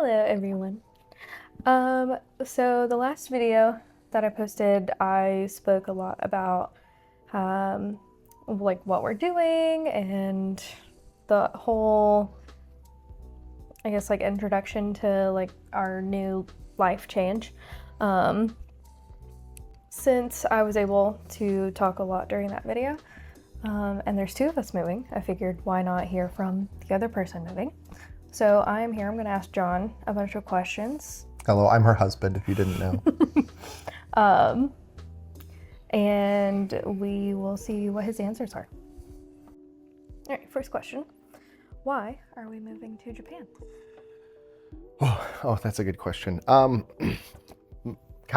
Hello everyone. So the last video that I posted, I spoke a lot about like what we're doing and the whole, I guess, like introduction to like our new life change. Since I was able to talk a lot during that video, and there's two of us moving, I figured why not hear from the other person moving. So I'm here, I'm gonna ask John a bunch of questions. Hello, I'm her husband, if you didn't know. And we will see what his answers are. All right, first question. Why are we moving to Japan? Oh, that's a good question. Kind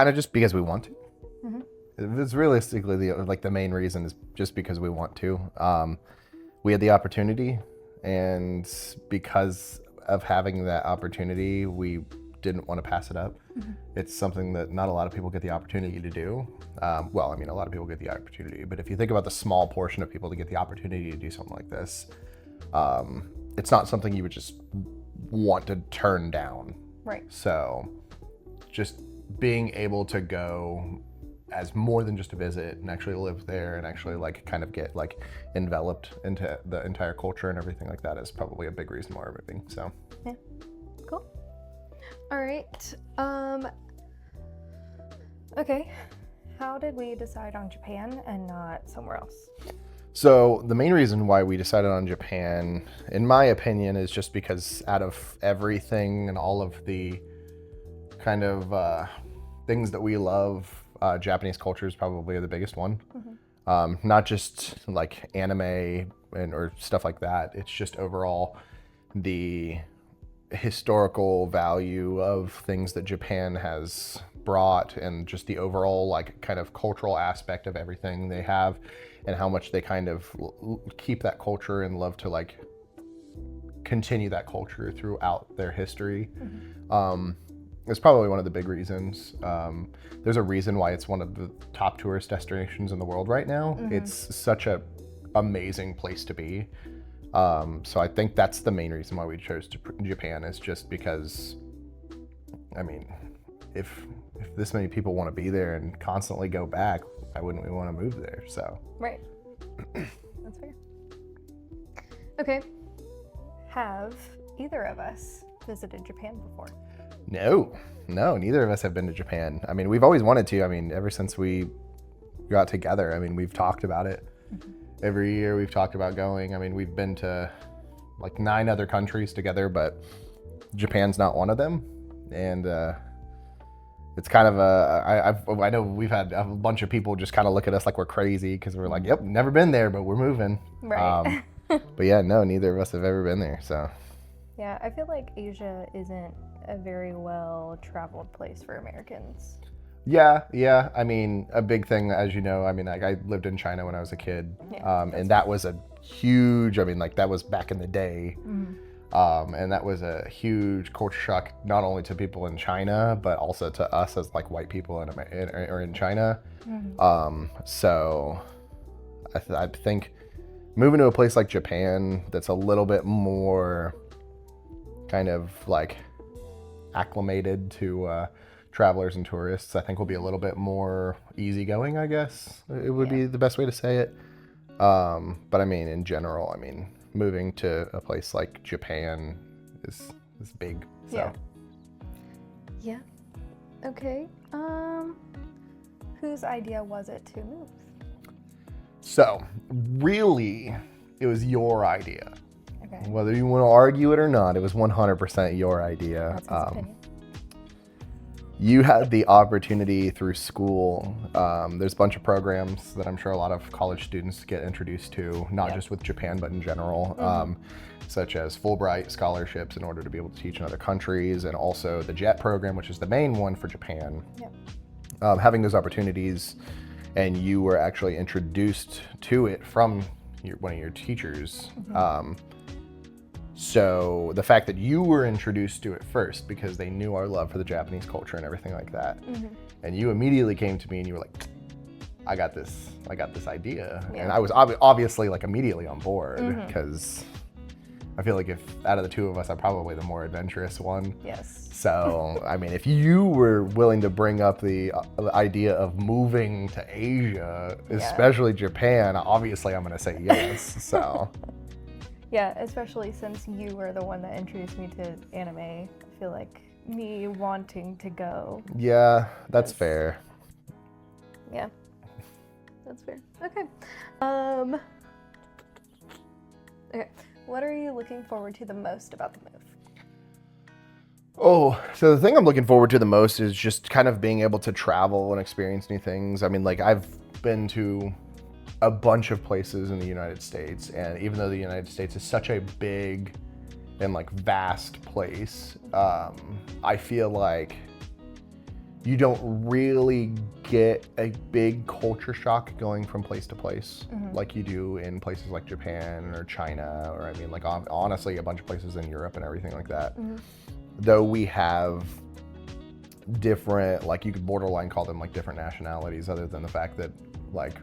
of just because we want to. It's realistically the main reason is just because we want to. We had the opportunity, and because of having that opportunity, we didn't want to pass it up. It's something that not a lot of people get the opportunity to do. Well, I mean, a lot of people get the opportunity, but if you think about the small portion of people to get the opportunity to do something like this, it's not something you would just want to turn down. Right. So just being able to go as more than just a visit and actually live there and actually like kind of get like enveloped into the entire culture and everything like that is probably a big reason why we're moving. So yeah, cool. All right. Okay. How did we decide on Japan and not somewhere else? So the main reason why we decided on Japan, in my opinion, is just because out of everything and all of the kind of things that we love, Japanese culture is probably the biggest one. Not just like anime or stuff like that. It's just overall the historical value of things that Japan has brought and just the overall like kind of cultural aspect of everything they have and how much they kind of keep that culture and love to like continue that culture throughout their history. It's probably one of the big reasons. There's a reason why it's one of the top tourist destinations in the world right now. It's such a amazing place to be. So I think that's the main reason why we chose Japan, is just because, I mean, if this many people want to be there and constantly go back, why wouldn't we want to move there? So right. That's fair. Okay. Have either of us visited Japan before? No, neither of us have been to Japan. I mean, we've always wanted to. I mean, ever since we got together, I mean, we've talked about it. Every year we've talked about going. I mean, we've been to like 9 other countries together, but Japan's not one of them. And it's kind of I know we've had a bunch of people just kind of look at us like we're crazy because we're like, yep, never been there, but we're moving. Right. But yeah, no, neither of us have ever been there. So yeah, I feel like Asia isn't a very well traveled place for Americans. Yeah. I mean, a big thing, as you know, I mean, like I lived in China when I was a kid, and that was a huge, I mean, like that was back in the day. And that was a huge culture shock, not only to people in China, but also to us as like white people in China. So I think moving to a place like Japan that's a little bit more kind of like acclimated to travelers and tourists, I think will be a little bit more easygoing, I guess. It would be the best way to say it. But I mean, in general, I mean, moving to a place like Japan is big. So. Yeah. Okay. Whose idea was it to move? So, really, it was your idea. Okay. Whether you want to argue it or not, it was 100% your idea. That's his opinion. You had the opportunity through school. There's a bunch of programs that I'm sure a lot of college students get introduced to, not just with Japan, but in general, such as Fulbright scholarships in order to be able to teach in other countries, and also the JET program, which is the main one for Japan. Having those opportunities, and you were actually introduced to it from one of your teachers. So the fact that you were introduced to it first because they knew our love for the Japanese culture and everything like that, and you immediately came to me and you were like, I got this idea. And I was obviously like immediately on board because I feel like if out of the two of us, I'm probably the more adventurous one. Yes. So, I mean, if you were willing to bring up the idea of moving to Asia, especially Japan, obviously I'm going to say yes. So, yeah, especially since you were the one that introduced me to anime. I feel like me wanting to go. Yeah, that's fair. Yeah, that's fair. Okay. Okay. What are you looking forward to the most about the move? Oh, so the thing I'm looking forward to the most is just kind of being able to travel and experience new things. I mean, like, I've been to a bunch of places in the United States, and even though the United States is such a big and like vast place, I feel like you don't really get a big culture shock going from place to place like you do in places like Japan or China, or I mean, like, honestly, a bunch of places in Europe and everything like that. Though we have different, like, you could borderline call them like different nationalities, other than the fact that, like,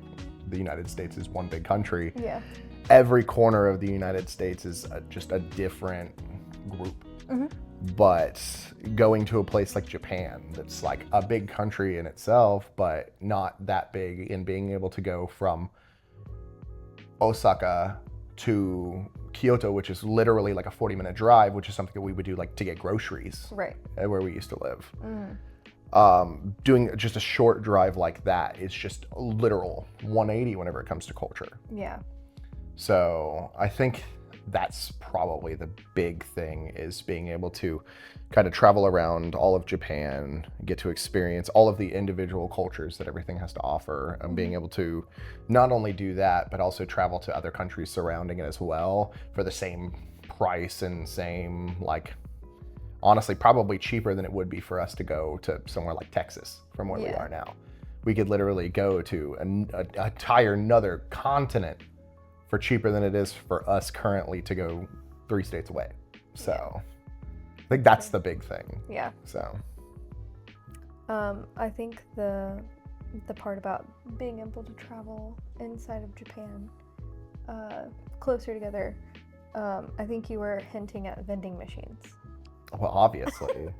the United States is one big country. Yeah. Every corner of the United States is just a different group. But going to a place like Japan, that's like a big country in itself, but not that big, and being able to go from Osaka to Kyoto, which is literally like a 40-minute drive, which is something that we would do, like, to get groceries, right, where we used to live. Doing just a short drive like that is just a literal 180 whenever it comes to culture. Yeah. So I think that's probably the big thing, is being able to kind of travel around all of Japan, get to experience all of the individual cultures that everything has to offer, and being able to not only do that, but also travel to other countries surrounding it as well for the same price and same, like, honestly, probably cheaper than it would be for us to go to somewhere like Texas from where we are now. We could literally go to an entire another continent for cheaper than it is for us currently to go 3 states away. So I think that's the big thing. Yeah. So I think the part about being able to travel inside of Japan closer together, I think you were hinting at vending machines. Well, obviously.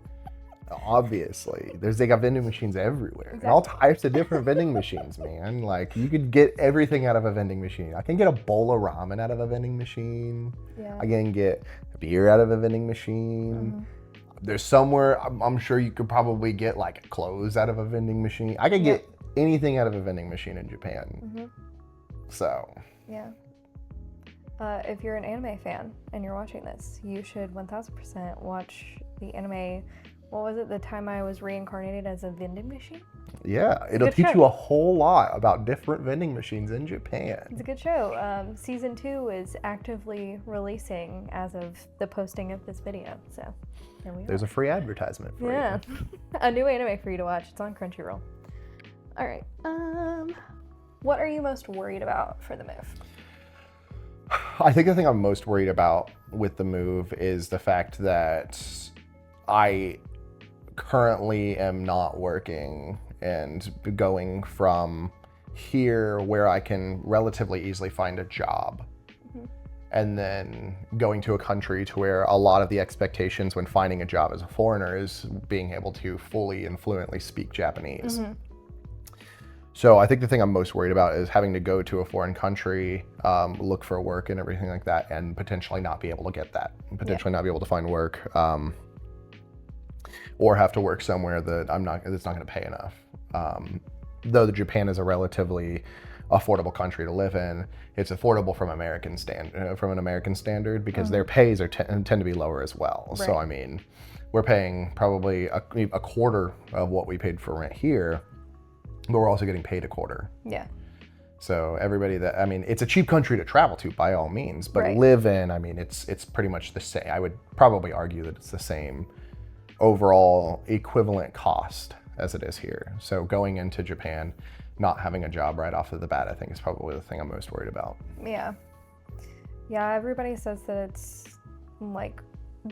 They got vending machines everywhere. And all types of different vending machines, man. Like, you could get everything out of a vending machine. I can get a bowl of ramen out of a vending machine. Yeah. I can get beer out of a vending machine. There's somewhere, I'm sure you could probably get, like, clothes out of a vending machine. I could get anything out of a vending machine in Japan. So. Yeah. If you're an anime fan and you're watching this, you should 1000% watch the anime. What was it? The Time I Was Reincarnated as a Vending Machine? Yeah, it'll teach you a whole lot about different vending machines in Japan. It's a good show. Season 2 is actively releasing as of the posting of this video. So there we are. There's a free advertisement for you. A new anime for you to watch. It's on Crunchyroll. All right. What are you most worried about for the move? I think the thing I'm most worried about with the move is the fact that I currently am not working, and going from here, where I can relatively easily find a job, and then going to a country to where a lot of the expectations when finding a job as a foreigner is being able to fully and fluently speak Japanese. So I think the thing I'm most worried about is having to go to a foreign country, look for work and everything like that, and potentially not be able to get that, potentially not be able to find work, or have to work somewhere that that's not going to pay enough. Though Japan is a relatively affordable country to live in, it's affordable from an American standard, because their pays tend to be lower as well. Right. So I mean, we're paying probably a quarter of what we paid for rent here, but we're also getting paid a quarter. Yeah. So it's a cheap country to travel to by all means, but live in, I mean, it's pretty much the same. I would probably argue that it's the same overall equivalent cost as it is here. So going into Japan, not having a job right off of the bat, I think is probably the thing I'm most worried about. Yeah. Yeah, everybody says that it's like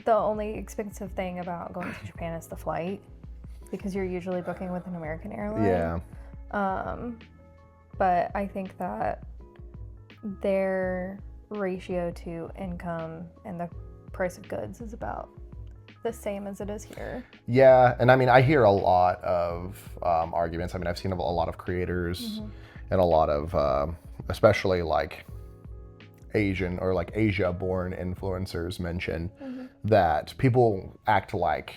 the only expensive thing about going to Japan is the flight, because you're usually booking with an American airline. Yeah. But I think that their ratio to income and the price of goods is about the same as it is here. Yeah, and I mean, I hear a lot of arguments. I mean, I've seen a lot of creators and a lot of, especially like Asian or like Asia-born influencers mention that people act like,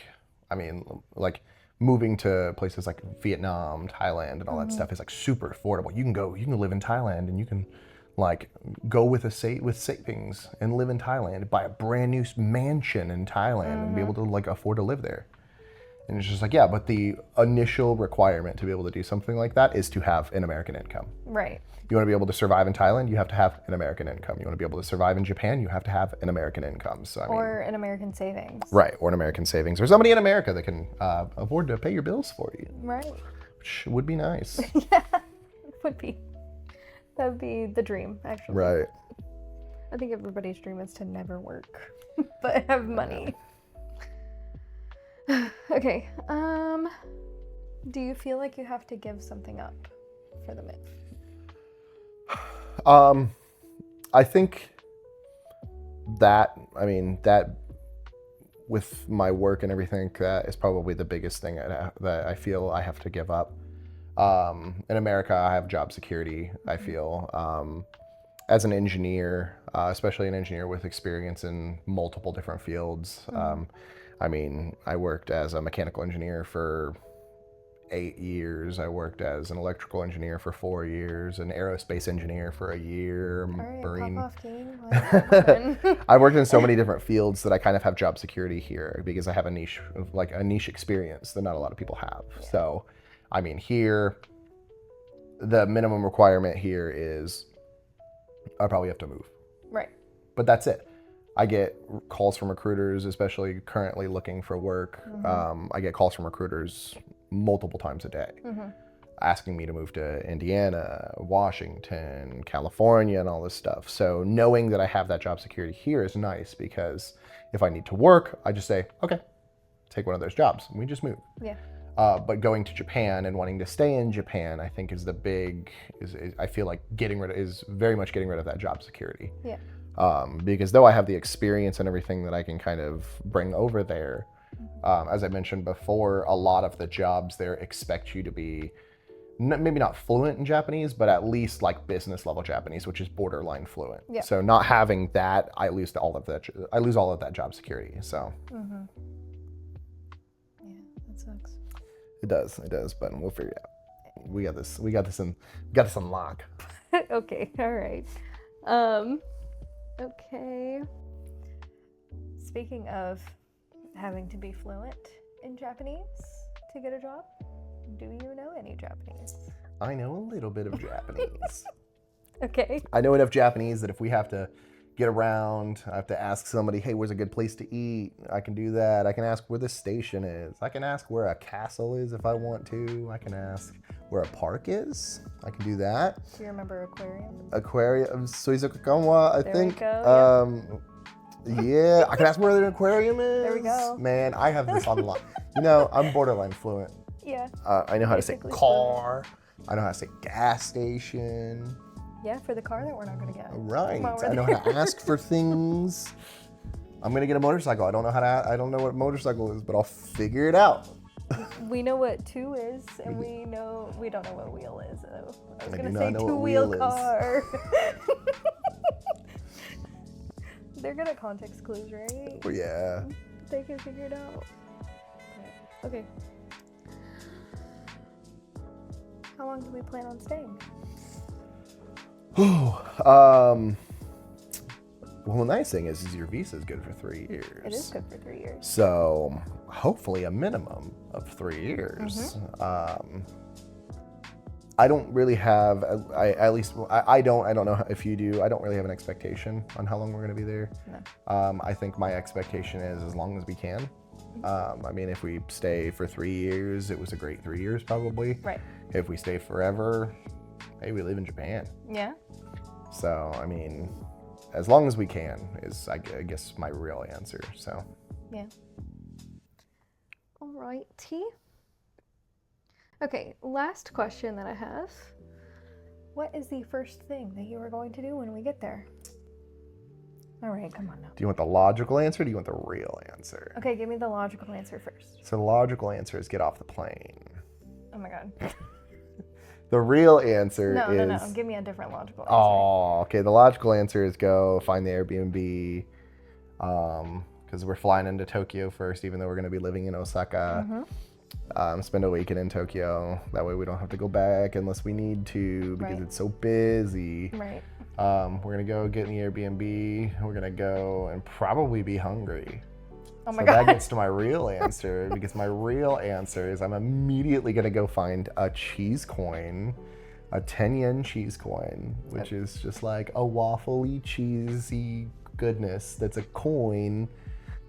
I mean, like moving to places like Vietnam, Thailand, and all that stuff is like super affordable. You can live in Thailand, and you can like go with with savings and live in Thailand, buy a brand new mansion in Thailand, and be able to like afford to live there. And it's just like, yeah, but the initial requirement to be able to do something like that is to have an American income. Right. You want to be able to survive in Thailand, you have to have an American income. You want to be able to survive in Japan, you have to have an American income. So I mean, Or an American savings. right, or an American savings, or somebody in America that can afford to pay your bills for you, Right. which would be nice. Yeah, would be. That would be the dream, actually. Right. I think everybody's dream is to never work, but have money. Okay. Do you feel like you have to give something up for the move? I think that, I mean, that with my work and everything, that is probably the biggest thing that I feel I have to give up. In America, I have job security, I feel. As an engineer, especially an engineer with experience in multiple different fields. I mean, I worked as a mechanical engineer for 8 years. I worked as an electrical engineer for 4 years, an aerospace engineer for a year, Marine. Pop off, King. What happened? I worked in so many different fields that I kind of have job security here because I have a niche experience that not a lot of people have. Yeah. So, I mean, here, the minimum requirement here is I probably have to move. Right. But that's it. I get calls from recruiters, especially currently looking for work. I get calls from recruiters multiple times a day, asking me to move to Indiana, Washington, California, and all this stuff. So knowing that I have that job security here is nice because if I need to work, I just say, okay, take one of those jobs, and we just move. Yeah. But going to Japan and wanting to stay in Japan, I think is the big, I feel like is very much getting rid of that job security. Yeah. Because though I have the experience and everything that I can kind of bring over there, as I mentioned before, a lot of the jobs there expect you to be maybe not fluent in Japanese, but at least like business level Japanese, which is borderline fluent. Yeah. So not having that, I lose all of that job security. So. Yeah, that sucks. It does, but we'll figure it out. We got this in lock. Okay, all right. Okay. Speaking of having to be fluent in Japanese to get a job, do you know any Japanese? I know a little bit of Japanese. Okay. I know enough Japanese that if we have to get around, I have to ask somebody, hey, where's a good place to eat? I can do that. I can ask where the station is. I can ask where a castle is if I want to. I can ask where a park is. I can do that. Do you remember aquarium? Aquarium, Suizukakanwa, I think. There we go. Yeah, I can ask where the aquarium is. There we go. Man, I have this on lock. You know, I'm borderline fluent. Yeah. I know how to say Basically car. I know how to say gas station. Yeah, for the car that we're not going to get. Right. I know how to ask for things. I'm going to get a motorcycle. I don't know what a motorcycle is, but I'll figure it out. We know what two is, and we don't know what wheel is. Though. I was going to do say not know what two-wheel wheel is. car. They're good at context clues, right? Well, yeah. They can figure it out. Okay. How long do we plan on staying? Well, the nice thing is your visa is good for 3 years. It is good for 3 years. So hopefully a minimum of 3 years. I don't really have, I don't know if you do, I don't really have an expectation on how long we're going to be there. No. I think my expectation is as long as we can. I mean, if we stay for 3 years, it was a great 3 years probably. Right. If we stay forever, hey, we live in Japan. Yeah. So, I mean, as long as we can is, I guess, my real answer, so. Yeah. All righty. Okay, last question that I have. What is the first thing that you are going to do when we get there? All right, come on now. Do you want the logical answer or do you want the real answer? Okay, give me the logical answer first. So the logical answer is get off the plane. Oh my god. The real answer No, is... no. Give me a different logical answer. Oh, okay. The logical answer is go find the Airbnb. Because we're flying into Tokyo first, even though we're going to be living in Osaka. Spend a weekend in Tokyo. That way we don't have to go back unless we need to because Right. it's so busy. Right. We're going to go get in the Airbnb. We're going to go and probably be hungry. Oh my So god. that gets to my real answer because my real answer is I'm immediately going to go find a cheese coin, a 10 yen cheese coin, which is just like a waffly, cheesy goodness that's a coin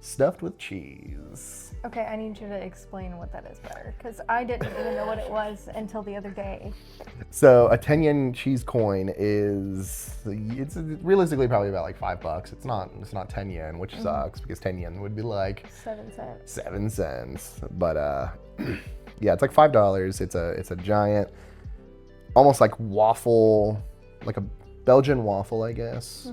stuffed with cheese. Okay, I need you to explain what that is better because I didn't even know what it was until the other day. So a 10 yen cheese coin is, it's realistically probably about like $5. It's not 10 yen, which sucks because 10 yen would be like 7 cents. 7 cents. But yeah, it's like $5. It's a giant, almost like waffle, like a Belgian waffle, I guess,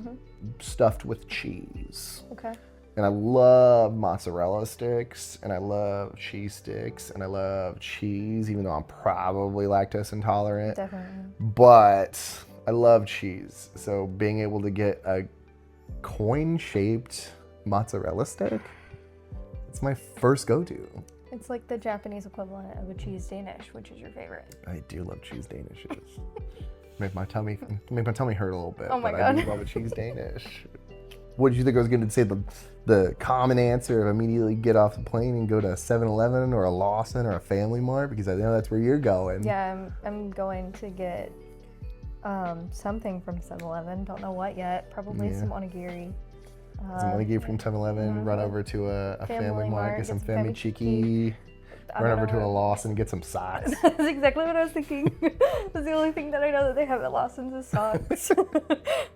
stuffed with cheese. Okay. And I love mozzarella sticks, and I love cheese sticks, and I love cheese, even though I'm probably lactose intolerant. Definitely. But I love cheese. So being able to get a coin-shaped mozzarella stick, it's my first go-to. It's like the Japanese equivalent of a cheese Danish, which is your favorite. I do love cheese Danishes. make my tummy hurt a little bit. Oh my but I do God. love a cheese Danish. What did you think I was going to say? The common answer of immediately get off the plane and go to a 7-Eleven or a Lawson or a Family Mart because I know that's where you're going. Yeah, I'm going to get something from 7-Eleven. Don't know what yet. Probably Yeah. some onigiri. Some money gave from 7-Eleven, run over to a Family Mart, get some Family Cheeky, I run don't over to know. a Lawson, get some socks. That's exactly what I was thinking. That's the only thing that I know that they have at Lawson's is socks.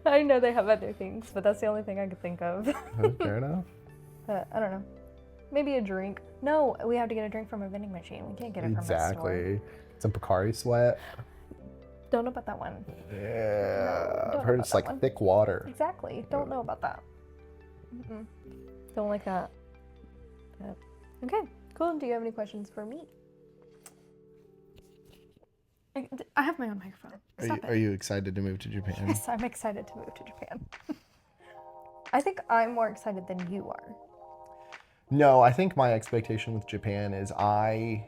I know they have other things, but that's the only thing I could think of. Fair enough. But I don't know. Maybe a drink. No, we have to get a drink from a vending machine. We can't get it from a store. Exactly. Some Pocari Sweat. Don't know about that one. Yeah. don't I've know heard about it's that like one. thick water. Exactly. Don't know about that. Mm-mm. Don't like that. But, okay, cool. Do you have any questions for me? I have my own microphone. Stop it. Are you excited to move to Japan? Yes, I'm excited to move to Japan. I think I'm more excited than you are. No, I think my expectation with Japan is I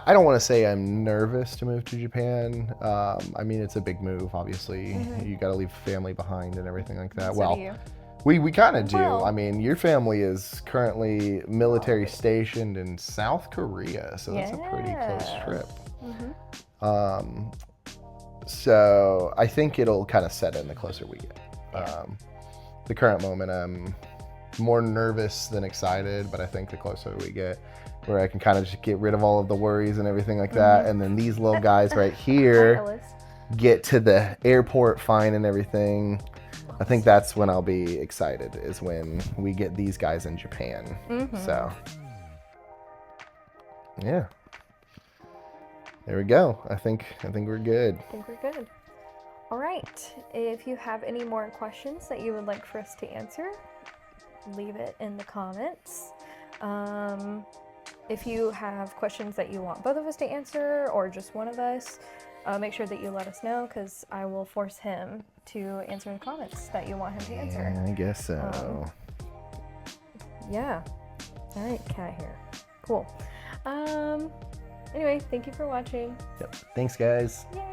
don't want to say I'm nervous to move to Japan. I mean, it's a big move, obviously. You got to leave family behind and everything like that. So well, do you. we kind of do. Well- I mean, your family is currently military stationed in South Korea, so that's a pretty close Yeah. trip. Mhm. So I think it'll kind of set in the closer we get. Yeah. The current moment, I'm more nervous than excited, but I think the closer we get, where I can kind of just get rid of all of the worries and everything like that, and then these little guys right Hi, here Ellis. get to the airport fine and everything. I think that's when I'll be excited, is when we get these guys in Japan. So, yeah. There we go. I think we're good. I think we're good. All right. If you have any more questions that you would like for us to answer, leave it in the comments. If you have questions that you want both of us to answer or just one of us, make sure that you let us know because I will force him to answer the comments that you want him to answer. Yeah, I guess so. Yeah. All right, cat hair. Cool. Anyway, thank you for watching. Yep. Thanks, guys. Yay!